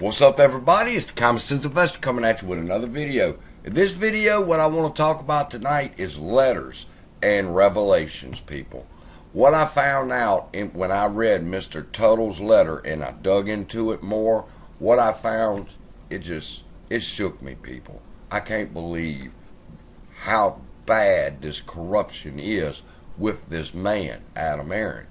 What's up, everybody? It's the Common Sense Investor coming at you with another video. In this video, what I want to talk about tonight is letters and revelations, people. What I found out when I read Mr. Tuttle's letter and I dug into it more, what I found, it shook me, people. I can't believe how bad this corruption is with this man, Adam Aaron.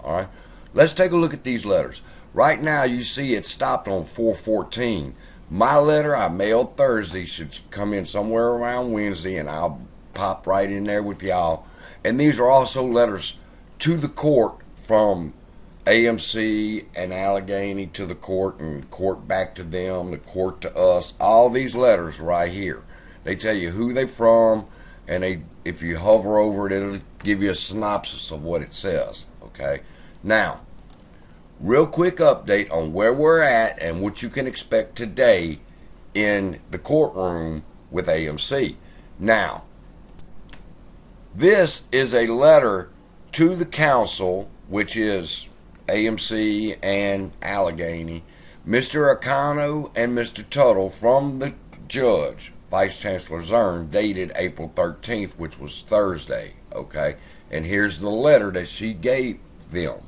All right, let's take a look at these letters. Right now, you see it stopped on 4/14. My letter I mailed Thursday should come in somewhere around Wednesday, and I'll pop right in there with y'all. And these are also letters to the court from AMC and Allegheny to the court, and court back to them, the court to us. All these letters right here. They tell you who they're from, and if you hover over it, it'll give you a synopsis of what it says. Okay? Now, real quick update on where we're at and what you can expect today in the courtroom with AMC. Now, this is a letter to the council, which is AMC and Allegheny, Mr. Acano and Mr. Tuttle, from the judge, Vice Chancellor Zern, dated April 13th, which was Thursday. Okay? And here's the letter that she gave them.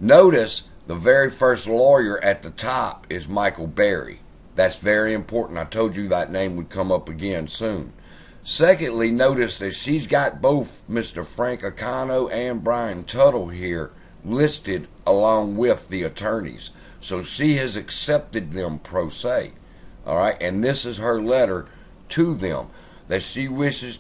Notice the very first lawyer at the top is Michael Berry. That's very important. I told you that name would come up again soon. Secondly, notice that she's got both Mr. Frank Acano and Brian Tuttle here listed along with the attorneys. So she has accepted them pro se. All right, and this is her letter to them, that she wishes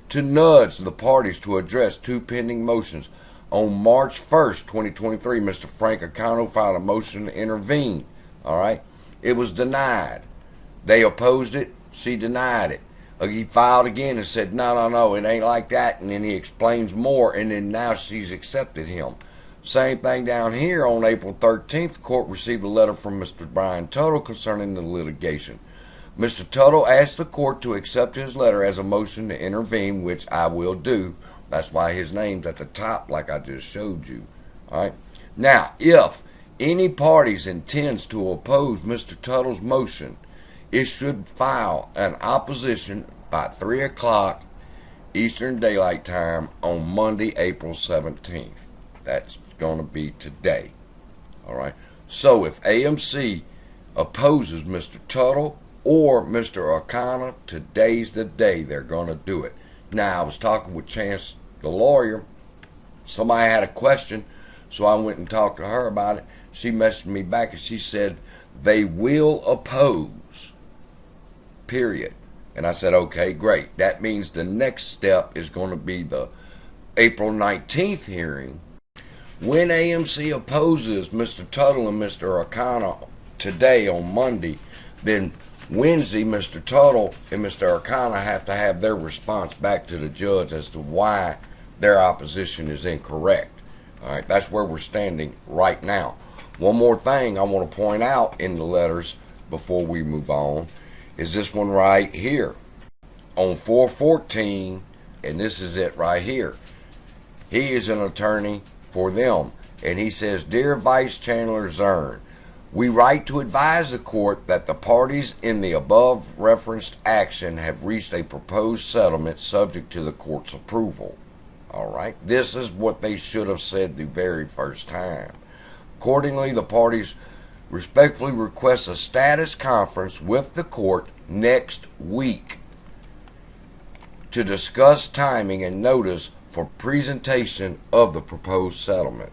to nudge the parties to address two pending motions. On March 1st, 2023, Mr. Frank Acano filed a motion to intervene. All right? It was denied. They opposed it. She denied it. He filed again and said, no, it ain't like that. And then he explains more, and then now she's accepted him. Same thing down here on April 13th. The court received a letter from Mr. Brian Tuttle concerning the litigation. Mr. Tuttle asked the court to accept his letter as a motion to intervene, which I will do. That's why his name's at the top, like I just showed you. All right. Now, if any parties intends to oppose Mr. Tuttle's motion, it should file an opposition by 3 o'clock Eastern Daylight Time on Monday, April 17th. That's going to be today. All right. So if AMC opposes Mr. Tuttle or Mr. O'Connor, today's the day they're going to do it. Now, I was talking with Chance, the lawyer. Somebody had a question, so I went and talked to her about it. She messaged me back and she said, they will oppose, period. And I said, okay, great. That means the next step is going to be the April 19th hearing. When AMC opposes Mr. Tuttle and Mr. O'Connor today on Monday, then Wednesday, Mr. Tuttle and Mr. O'Connor have to have their response back to the judge as to why their opposition is incorrect. All right, that's where we're standing right now. One more thing I want to point out in the letters before we move on is this one right here. On 4/14, and this is it right here. He is an attorney for them, and he says, Dear Vice Chancellor Zern, we write to advise the court that the parties in the above referenced action have reached a proposed settlement subject to the court's approval. All right. This is what they should have said the very first time. Accordingly, the parties respectfully request a status conference with the court next week to discuss timing and notice for presentation of the proposed settlement.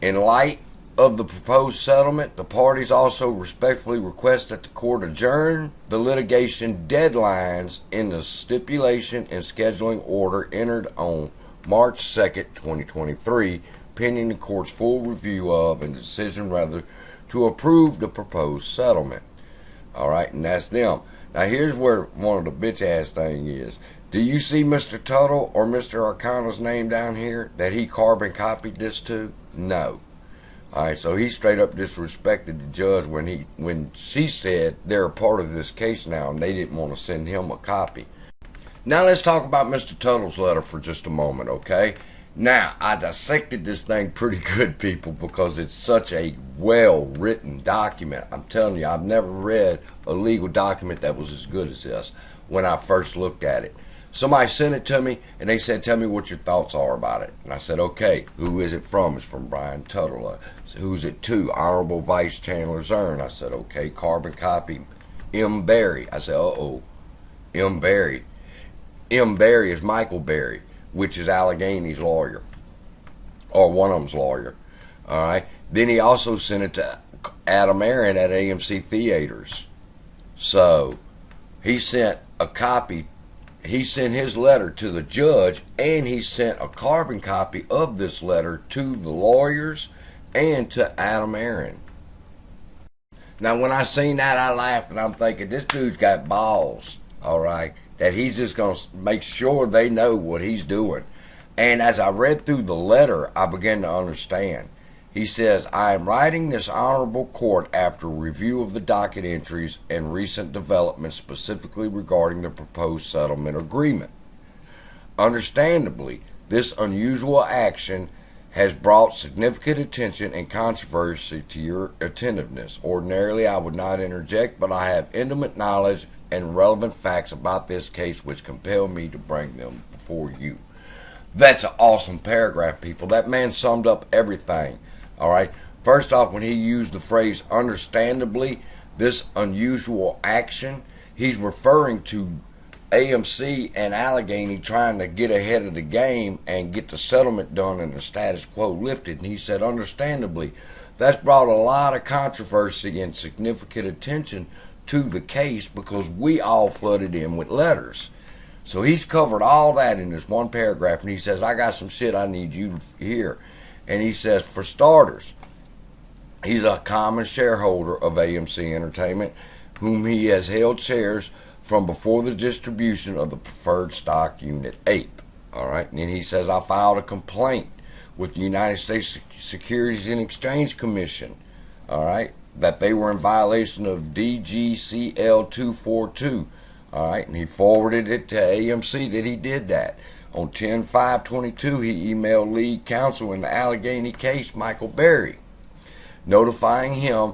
In light of the proposed settlement, the parties also respectfully request that the court adjourn the litigation deadlines in the stipulation and scheduling order entered on March 2nd, 2023, pending the court's full review of and decision rather to approve the proposed settlement. All right, and that's them. Now here's where one of the bitch ass thing is. Do you see Mr. Tuttle or Mr. O'Connor's name down here that he carbon copied this to? No. All right, so he straight up disrespected the judge when she said they're a part of this case now and they didn't want to send him a copy. Now let's talk about Mr. Tuttle's letter for just a moment, okay? Now, I dissected this thing pretty good, people, because it's such a well-written document. I'm telling you, I've never read a legal document that was as good as this when I first looked at it. Somebody sent it to me, and they said, tell me what your thoughts are about it. And I said, okay, who is it from? It's from Brian Tuttle. Who's it to? Honorable Vice Chancellor Zern. I said, okay, carbon copy. M. Berry. I said, uh-oh, M. Berry. M. Berry is Michael Berry, which is Allegheny's lawyer, or one of them's lawyer. All right. Then he also sent it to Adam Aaron at AMC Theaters. So he sent a copy. He sent his letter to the judge, and he sent a carbon copy of this letter to the lawyers and to Adam Aaron. Now, when I seen that, I laughed, and I'm thinking, this dude's got balls, all right, that he's just going to make sure they know what he's doing. And as I read through the letter, I began to understand. He says, I am writing this honorable court after review of the docket entries and recent developments specifically regarding the proposed settlement agreement. Understandably, this unusual action has brought significant attention and controversy to your attentiveness. Ordinarily, I would not interject, but I have intimate knowledge and relevant facts about this case which compel me to bring them before you. That's an awesome paragraph, people. That man summed up everything. All right. First off, when he used the phrase understandably, this unusual action, he's referring to AMC and Allegheny trying to get ahead of the game and get the settlement done and the status quo lifted. And he said, understandably, that's brought a lot of controversy and significant attention to the case because we all flooded in with letters. So he's covered all that in this one paragraph, and he says, I got some shit I need you to hear. And he says, for starters, he's a common shareholder of AMC Entertainment, whom he has held shares from before the distribution of the preferred stock unit APE. All right. And then he says, I filed a complaint with the United States Securities and Exchange Commission, all right, that they were in violation of DGCL 242. All right. And he forwarded it to AMC that he did that. On 10/5/22, he emailed lead counsel in the Allegheny case, Michael Berry, notifying him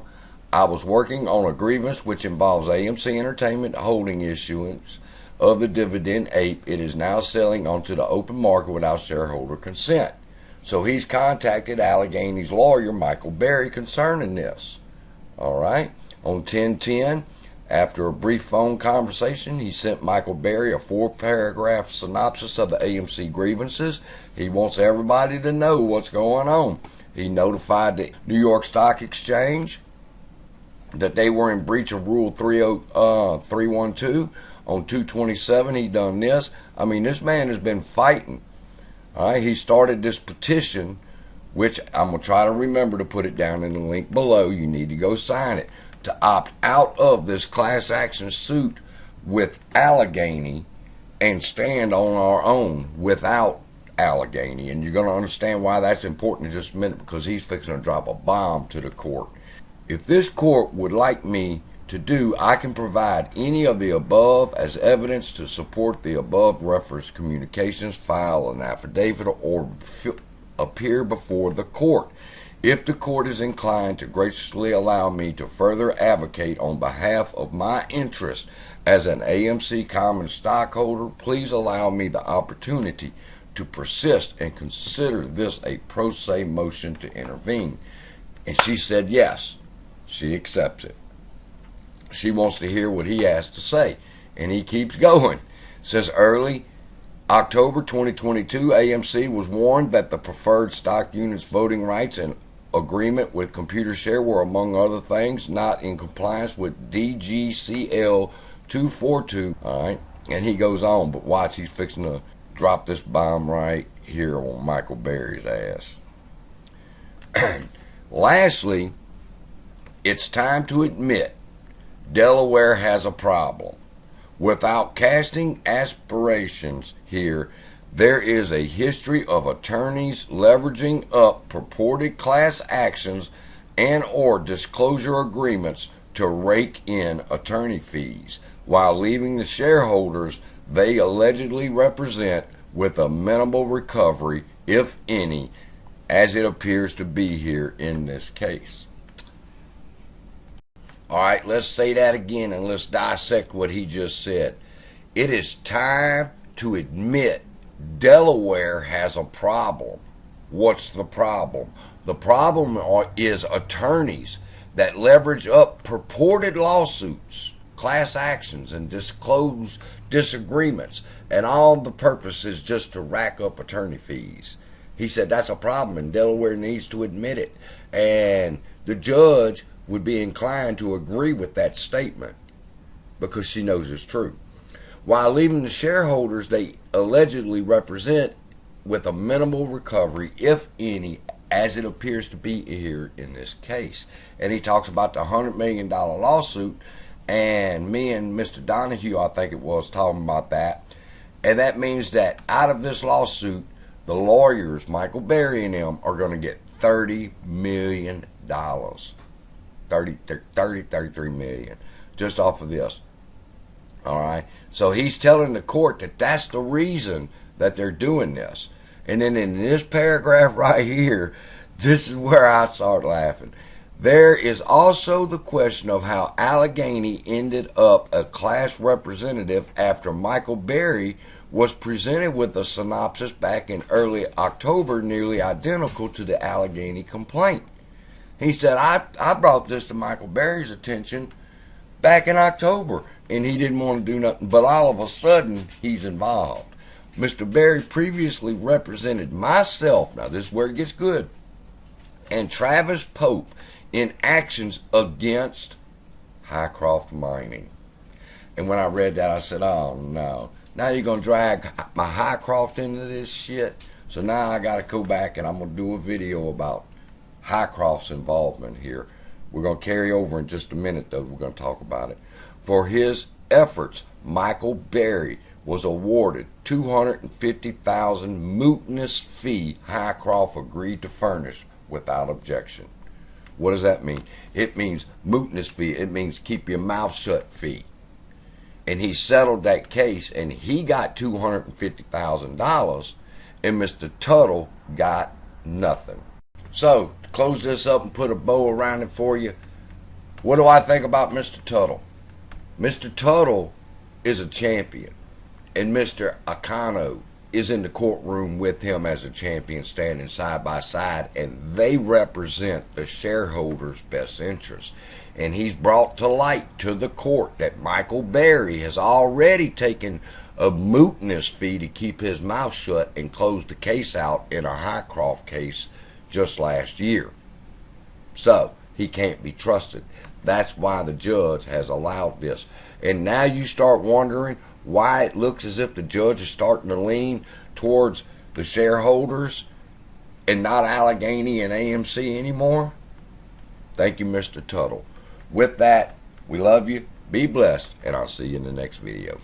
I was working on a grievance which involves AMC Entertainment holding issuance of the dividend APE. It is now selling onto the open market without shareholder consent. So he's contacted Allegheny's lawyer, Michael Berry, concerning this. All right. On 10/10, after a brief phone conversation, he sent Michael Berry a 4-paragraph synopsis of the AMC grievances. He wants everybody to know what's going on. He notified the New York Stock Exchange that they were in breach of Rule 312. On 2/27, he done this. I mean, this man has been fighting. All right, he started this petition, which I'm going to try to remember to put it down in the link below. You need to go sign it, to opt out of this class action suit with Allegheny and stand on our own without Allegheny. And you're going to understand why that's important in just a minute, because he's fixing to drop a bomb to the court. If this court would like me to do, I can provide any of the above as evidence to support the above referenced communications, file an affidavit, or appear before the court. If the court is inclined to graciously allow me to further advocate on behalf of my interest as an AMC common stockholder, please allow me the opportunity to persist and consider this a pro se motion to intervene. And she said yes, she accepts it. She wants to hear what he has to say, and he keeps going. Says early October 2022, AMC was warned that the preferred stock units voting rights and agreement with Computershare were, among other things, not in compliance with DGCL 242. All right, and he goes on, but watch, he's fixing to drop this bomb right here on Michael Berry's ass. Lastly, it's time to admit Delaware has a problem. Without casting aspirations here, there is a history of attorneys leveraging up purported class actions and or disclosure agreements to rake in attorney fees while leaving the shareholders they allegedly represent with a minimal recovery if any, as it appears to be here in this case. All right, let's say that again and let's dissect what he just said. It is time to admit Delaware has a problem. What's the problem? The problem is attorneys that leverage up purported lawsuits, class actions, and disclose disagreements, and all the purpose is just to rack up attorney fees. He said that's a problem and Delaware needs to admit it. And the judge would be inclined to agree with that statement because she knows it's true, while leaving the shareholders they allegedly represent with a minimal recovery, if any, as it appears to be here in this case. And he talks about the $100 million lawsuit, and me and Mr. Donahue, I think it was, talking about that. And that means that out of this lawsuit, the lawyers, Michael Berry and them, are going to get $30 million. 33 million just off of this. All right. So he's telling the court that that's the reason that they're doing this. And then in this paragraph right here, this is where I start laughing. There is also the question of how Allegheny ended up a class representative after Michael Berry was presented with a synopsis back in early October, nearly identical to the Allegheny complaint. He said, I brought this to Michael Berry's attention back in October, and he didn't want to do nothing, but all of a sudden, he's involved. Mr. Berry previously represented myself, now this is where it gets good, and Travis Pope in actions against Highcroft Mining. And when I read that, I said, oh no, now you're going to drag my Highcroft into this shit? So now I got to go back and I'm going to do a video about Highcroft's involvement here. We're going to carry over in just a minute, though. We're going to talk about it. For his efforts, Michael Berry was awarded $250,000 mootness fee Highcroft agreed to furnish without objection. What does that mean? It means mootness fee. It means keep your mouth shut fee. And he settled that case, and he got $250,000, and Mr. Tuttle got nothing. So, to close this up and put a bow around it for you, what do I think about Mr. Tuttle? Mr. Tuttle is a champion, and Mr. Akano is in the courtroom with him as a champion, standing side by side, and they represent the shareholders' best interests. And he's brought to light to the court that Michael Berry has already taken a mootness fee to keep his mouth shut and close the case out in a Highcroft case just last year. So, he can't be trusted. That's why the judge has allowed this. And now you start wondering why it looks as if the judge is starting to lean towards the shareholders and not Allegheny and AMC anymore. Thank you, Mr. Tuttle. With that, we love you, be blessed, and I'll see you in the next video.